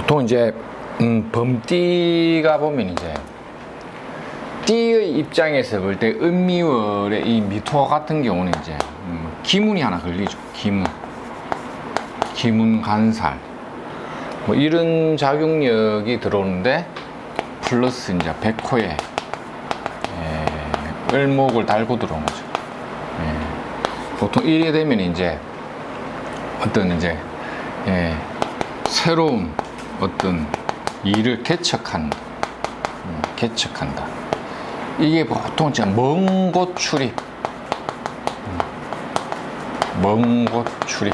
보통 이제 범띠가 보면 이제 띠의 입장에서 볼 때 음미월의 이 미토 같은 경우는 이제 기문이 하나 걸리죠. 기문 간살 뭐 이런 작용력이 들어오는데 플러스 이제 백호에 을목을 달고 들어오는 거죠. 보통 이래 되면 이제 어떤 이제 새로운 어떤 일을 개척한다. 이게 보통 진짜 먼 곳 출입. 먼 곳 출입.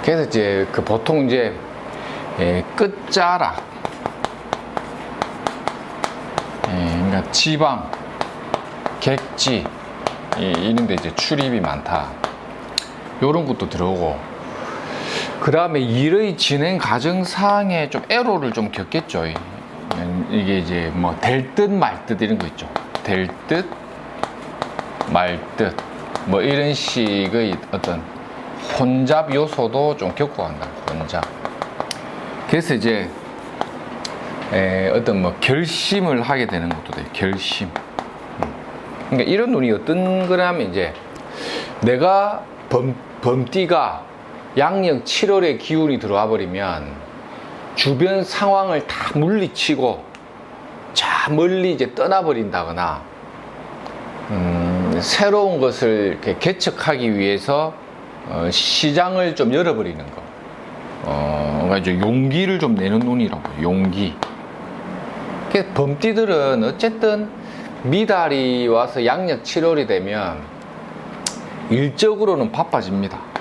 그래서 이제 그 보통 이제 끝자락. 그러니까 지방, 객지 이런데 이제 출입이 많다. 요런 것도 들어오고. 그 다음에 일의 진행 과정상에 좀 에러를 좀 겪겠죠. 이게 이제 뭐 될 듯 말 듯 이런 거 있죠. 될 듯 말 듯 뭐 이런 식의 어떤 혼잡 요소도 좀 겪고 간다. 혼잡. 그래서 이제 어떤 뭐 결심을 하게 되는 것도 돼요. 결심. 그러니까 이런 눈이 어떤 거냐면 이제 내가 범띠가 양력 7월에 기운이 들어와 버리면 주변 상황을 다 물리치고 자 멀리 이제 떠나버린다거나 새로운 것을 이렇게 개척하기 위해서 시장을 좀 열어버리는 거. 그러니까 이제 용기를 좀 내는 눈이라고. 용기. 그래서 범띠들은 어쨌든 미달이 와서 양력 7월이 되면 일적으로는 바빠집니다.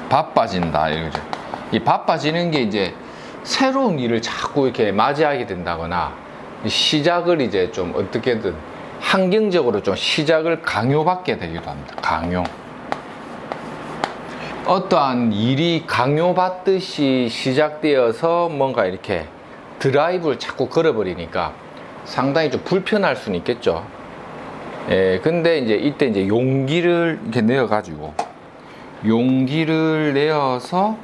바빠진다 이거죠. 이 바빠지는 게 이제 새로운 일을 자꾸 이렇게 맞이하게 된다거나 시작을 이제 좀 어떻게든 환경적으로 좀 시작을 강요받게 되기도 합니다. 강요. 어떠한 일이 강요받듯이 시작되어서 뭔가 이렇게 드라이브를 자꾸 걸어버리니까 상당히 좀 불편할 수는 있겠죠. 근데 이제 이때 이제 용기를 이렇게 내어가지고 용기를 내어서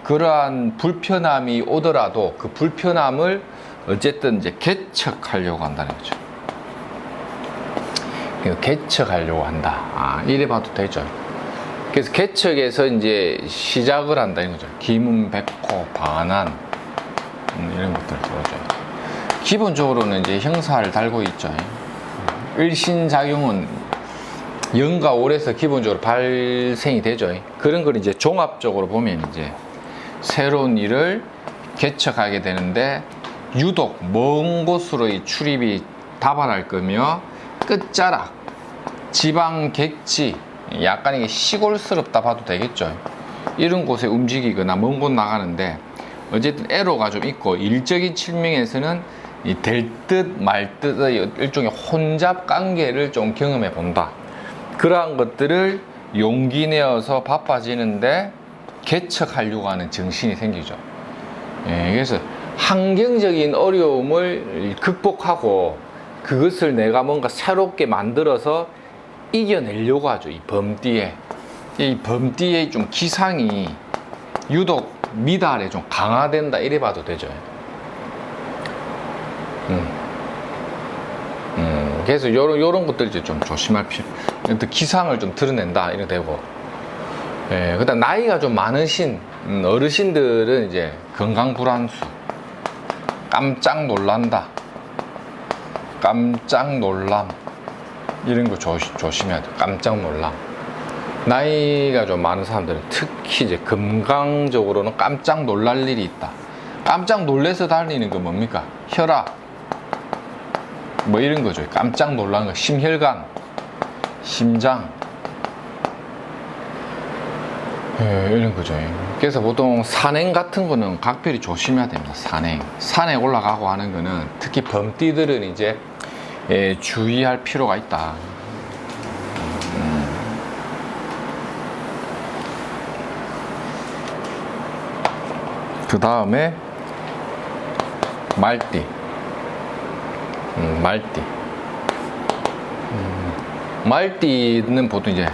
그러한 불편함이 오더라도 그 불편함을 어쨌든 이제 개척하려고 한다는 거죠. 개척하려고 한다. 이래 봐도 되죠. 그래서 개척에서 이제 시작을 한다는 거죠. 기문, 백호, 반한 이런 것들 들어오죠. 기본적으로는 이제 형사를 달고 있죠. 일신작용은 연과 월에서 기본적으로 발생이 되죠. 그런 걸 이제 종합적으로 보면 이제 새로운 일을 개척하게 되는데 유독 먼 곳으로의 출입이 다발할 거며 끝자락, 지방, 객지, 약간 이게 시골스럽다 봐도 되겠죠. 이런 곳에 움직이거나 먼 곳 나가는데 어쨌든 애로가 좀 있고 일적인 측면에서는 될 듯 말 듯의 일종의 혼잡 관계를 좀 경험해 본다. 그러한 것들을 용기 내어서 바빠지는데 개척하려고 하는 정신이 생기죠. 그래서 환경적인 어려움을 극복하고 그것을 내가 뭔가 새롭게 만들어서 이겨내려고 하죠. 이 범띠의 좀 기상이 유독 미달에 좀 강화된다 이래 봐도 되죠. 그래서 요런 것들 이제 좀 조심할 필요. 기상을 좀 드러낸다 이래 되고. 그다음 나이가 좀 많으신 어르신들은 이제 건강 불안수, 깜짝 놀란다, 깜짝 놀람 이런 거 조심해야 돼. 깜짝 놀람. 나이가 좀 많은 사람들은 특히 이제 건강적으로는 깜짝 놀랄 일이 있다. 깜짝 놀래서 달리는 거 뭡니까? 혈압 뭐 이런 거죠. 깜짝 놀라는 거. 심혈관, 심장 이런 거죠. 그래서 보통 산행 같은 거는 각별히 조심해야 됩니다. 산에 올라가고 하는 거는 특히 범띠들은 이제 주의할 필요가 있다. 그 다음에 말띠. 말띠는 보통 이제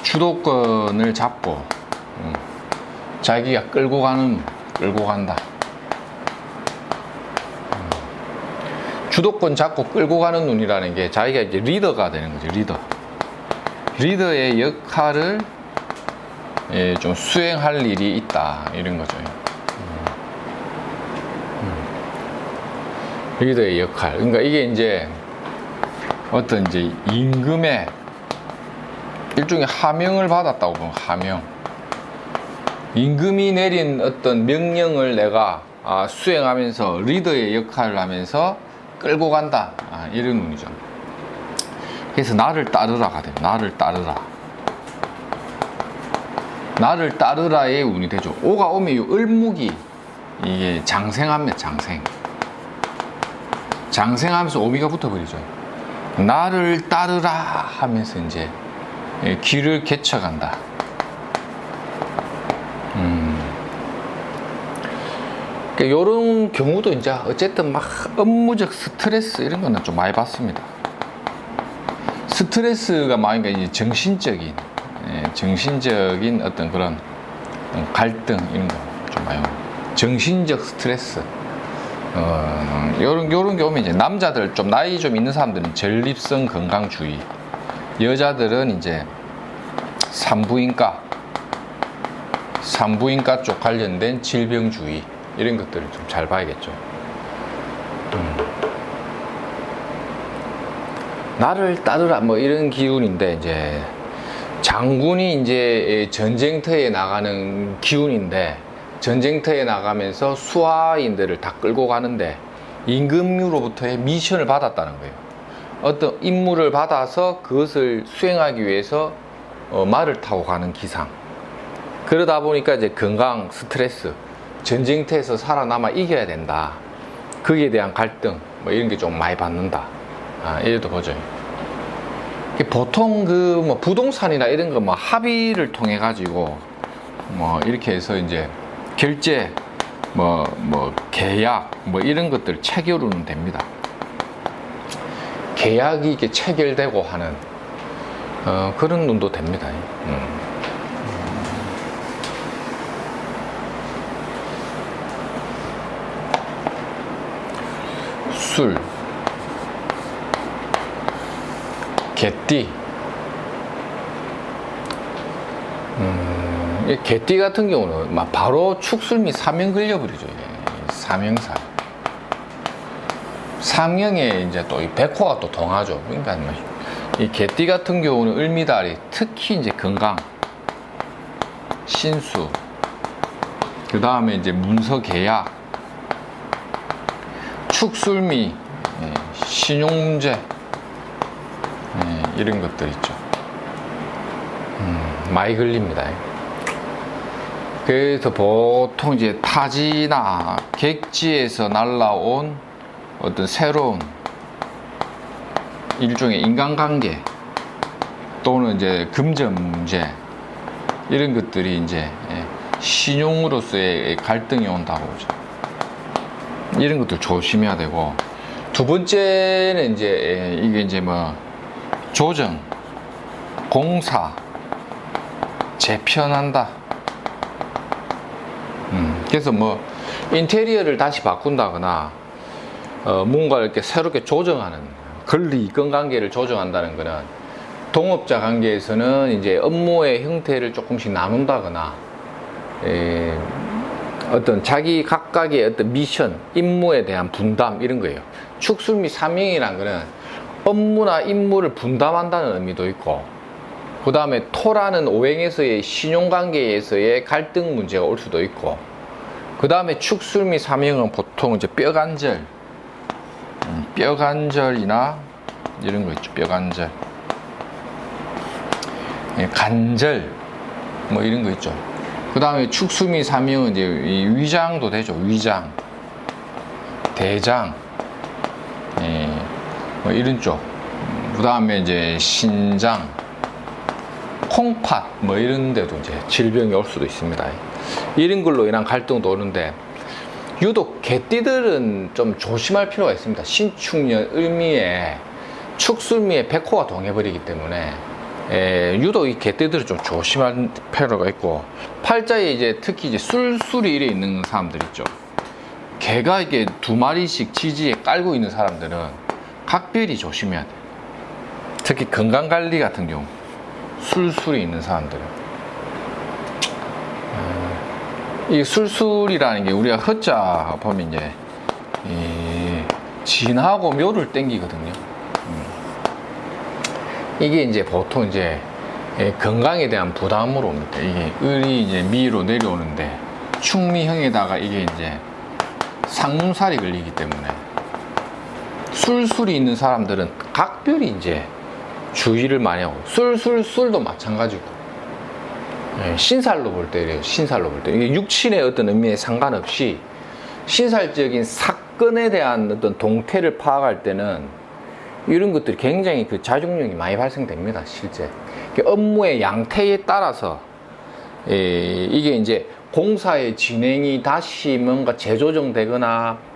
주도권을 잡고 자기가 끌고 간다. 주도권 잡고 끌고 가는 눈이라는 게 자기가 이제 리더가 되는 거죠. 리더의 역할을 좀 수행할 일이 있다, 이런 거죠. 리더의 역할. 그러니까 이게 이제 어떤 이제 임금의 일종의 하명을 받았다고 보면 하명. 임금이 내린 어떤 명령을 내가 수행하면서 리더의 역할을 하면서 끌고 간다, 이런 의미죠. 그래서 나를 따르라가 돼요. 나를 따르라의 운이 되죠. 오가 오면 을목이 이게 장생하면 장생하면서 오미가 붙어버리죠. 나를 따르라 하면서 이제 길을 개척한다. 그러니까 이런 경우도 이제 어쨌든 막 업무적 스트레스 이런 거는 좀 많이 받습니다. 스트레스가 많으니까 이제 정신적인 어떤 그런 갈등 이런 거 좀 많이 오고, 정신적 스트레스. 요런 게 오면 이제 남자들 좀 나이 좀 있는 사람들은 전립선 건강주의, 여자들은 이제 산부인과 쪽 관련된 질병주의, 이런 것들을 좀 잘 봐야겠죠. 나를 따르라 뭐 이런 기운인데, 이제 장군이 이제 전쟁터에 나가는 기운인데, 전쟁터에 나가면서 수하인들을 다 끌고 가는데 임금으로부터의 미션을 받았다는 거예요. 어떤 임무를 받아서 그것을 수행하기 위해서 말을 타고 가는 기상. 그러다 보니까 이제 건강 스트레스, 전쟁터에서 살아남아 이겨야 된다, 거기에 대한 갈등 뭐 이런 게 좀 많이 받는다, 이래도 보죠. 보통 그 뭐 부동산이나 이런 거 뭐 합의를 통해 가지고 뭐 이렇게 해서 이제 결제 뭐 계약 뭐 이런 것들 체결은 됩니다. 계약이 이렇게 체결되고 하는 그런 눈도 됩니다. 술, 개띠. 개띠 같은 경우는 막 바로 축술 및 사명 걸려버리죠. 사명살. 사명에 이제 또 이 백호가 또 동하죠. 그러니까 이 개띠 같은 경우는 을미달이 특히 이제 건강, 신수, 그 다음에 이제 문서 계약, 축술미, 신용문제, 이런 것들 있죠. 많이 걸립니다. 그래서 보통 이제 타지나 객지에서 날라온 어떤 새로운 일종의 인간관계 또는 이제 금전 문제, 이런 것들이 이제 신용으로서의 갈등이 온다고 보죠. 이런 것들 조심해야 되고, 두 번째는 이제 이게 이제 뭐 조정, 공사, 재편한다. 그래서 뭐 인테리어를 다시 바꾼다거나 뭔가 이렇게 새롭게 조정하는, 권리 이권 관계를 조정한다는 거는 동업자 관계에서는 이제 업무의 형태를 조금씩 나눈다거나 어떤 자기 각각의 어떤 미션, 임무에 대한 분담, 이런 거예요. 축술 및 사명이란 거는 업무나 임무를 분담한다는 의미도 있고, 그 다음에 토라는 오행에서의 신용관계에서의 갈등 문제가 올 수도 있고, 그 다음에 축술 및 사명은 보통 이제 뼈간절이나 이런 거 있죠. 뼈간절, 간절 뭐 이런 거 있죠. 그 다음에 축술 및 사명은 이제 위장도 되죠. 위장, 대장, 뭐 이런 쪽. 그 다음에 이제 신장, 콩팥 뭐 이런 데도 이제 질병이 올 수도 있습니다. 이런 걸로 인한 갈등도 오는데, 유독 개띠들은 좀 조심할 필요가 있습니다. 신축년 을미에 축술미에 백호가 동해버리기 때문에 유독 이 개떼들은 좀 조심할 필요가 있고, 팔자에 이제 특히 이제 술술이 이래 있는 사람들 있죠. 개가 이게 2마리씩 지지에 깔고 있는 사람들은 각별히 조심해야 돼. 특히 건강관리 같은 경우 술술이 있는 사람들은 이 술술이라는 게 우리가 허자 보면 이제 진하고 묘를 땡기거든요. 이게 이제 보통 이제 건강에 대한 부담으로 옵니다. 이게 을이 이제 미로 내려오는데 충미형에다가 이게 이제 상문살이 걸리기 때문에 술술이 있는 사람들은 각별히 이제 주의를 많이 하고, 술도 마찬가지고, 신살로 볼 때, 신살로 볼 때, 이게 육친의 어떤 의미에 상관없이 신살적인 사건에 대한 어떤 동태를 파악할 때는 이런 것들이 굉장히 그 자중력이 많이 발생됩니다, 실제. 업무의 양태에 따라서, 이게 이제 공사의 진행이 다시 뭔가 재조정되거나,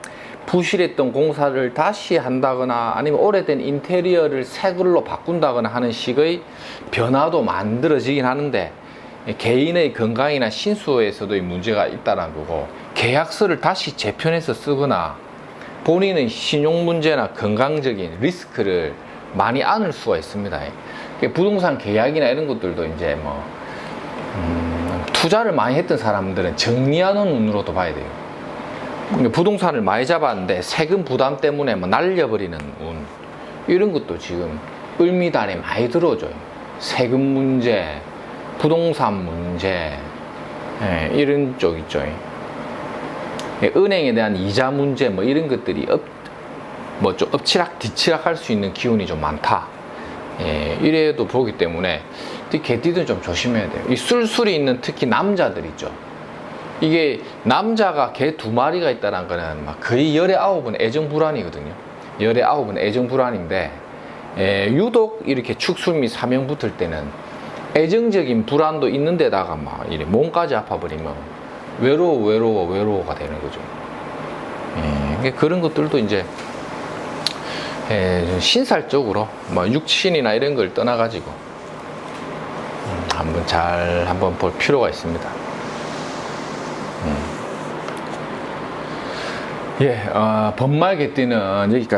부실했던 공사를 다시 한다거나, 아니면 오래된 인테리어를 새 걸로 바꾼다거나 하는 식의 변화도 만들어지긴 하는데, 개인의 건강이나 신수에서도 문제가 있다는 거고, 계약서를 다시 재편해서 쓰거나 본인의 신용 문제나 건강적인 리스크를 많이 안을 수가 있습니다. 부동산 계약이나 이런 것들도 이제 뭐 투자를 많이 했던 사람들은 정리하는 눈으로도 봐야 돼요. 부동산을 많이 잡았는데 세금 부담 때문에 뭐 날려버리는 운, 이런 것도 지금 을미달에 많이 들어오죠. 세금 문제, 부동산 문제, 이런 쪽 있죠. 은행에 대한 이자 문제, 뭐 이런 것들이 좀 엎치락 뒤치락 할 수 있는 기운이 좀 많다. 이래도 보기 때문에 개띠들은 좀 조심해야 돼요. 이 술술이 있는 특히 남자들 있죠. 이게 남자가 개 2마리가 있다는 거는 막 거의 열의 9은 애정불안이거든요. 열의 9은 애정불안인데, 유독 이렇게 축술 및 사명 붙을 때는 애정적인 불안도 있는데다가 막 이래 몸까지 아파버리면 외로워가 되는 거죠. 그런 것들도 이제 신살적으로 뭐 육신이나 이런 걸 떠나가지고 한번 볼 필요가 있습니다. 번말 개띠는 여기까지.